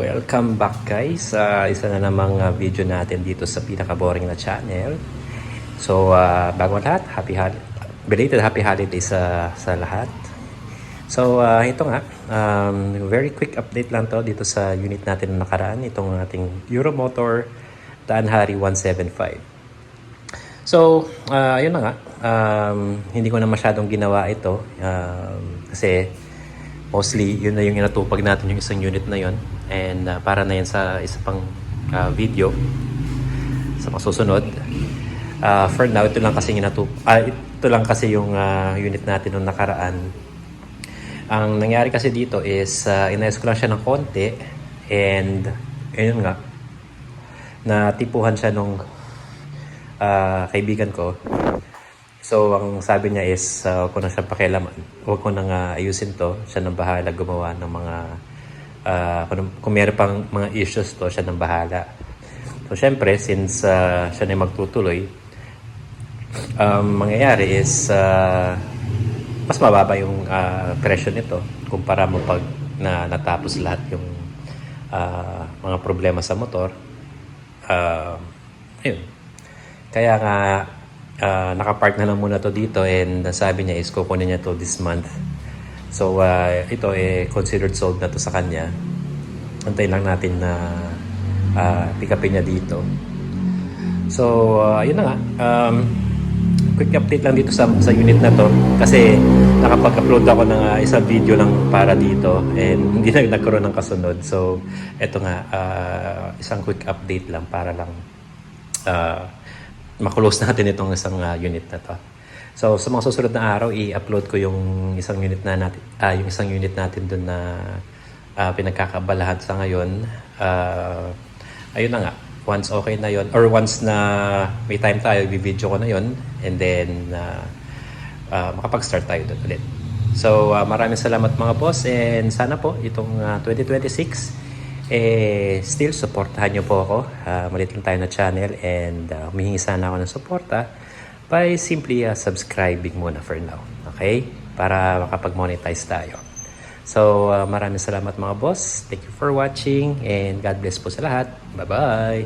Welcome back guys sa isa na namang video natin dito sa pinaka-boring na channel. So bago lahat, belated happy holidays sa lahat. So ito nga, very quick update lang to dito sa unit natin na nakaraan, itong ating Euromotor Danhari 175. So ayun na nga, hindi ko na masyadong ginawa ito kasi mostly yun na yung inatupag natin, yung isang unit na yun, and para na yan sa isa pang video sa masusunod. For now, ito lang kasi ito lang kasi yung unit natin nung nakaraan. Ang nangyari kasi dito is inayos ko lang siya ng konti, and ayun nga, natipuhan siya nung kaibigan ko. So, ang sabi niya is, huwag ko na siya pakialaman. Huwag ko nang ayusin to. Siya nang bahala gumawa ng mga, kung meron pang mga issues to, siya nang bahala. So, syempre, since siya na magtutuloy, mangyayari is, mas mababa yung presyo nito kumpara mo pag natapos lahat yung mga problema sa motor. Ayun. Kaya nga, nakapark na lang muna to dito, and sabi niya is kukunin niya to this month. So ito considered sold na to sa kanya. Antayin lang natin na pick upin niya dito. So yun na nga, quick update lang dito sa unit na to kasi nakapag-upload ako ng isang video lang para dito and hindi na nagkaroon ng kasunod. So ito nga, isang quick update lang para lang makulose natin itong isang unit na to. So sa mga susunod na araw, i-upload ko yung isang unit natin doon na pinagkakabalahan sa ngayon. Ayun na nga, once okay na yon, or once na may time tayo, i-video ko na yon, and then makapag-start tayo doon ulit. So maraming salamat mga boss, and sana po itong 2026 still supportahan nyo po ako. Maliit lang tayo na channel, and humihingi sana ako ng suporta by simply subscribing muna for now, okay? Para makapag-monetize tayo. So maraming salamat mga boss. Thank you for watching, and God bless po sa lahat. Bye bye.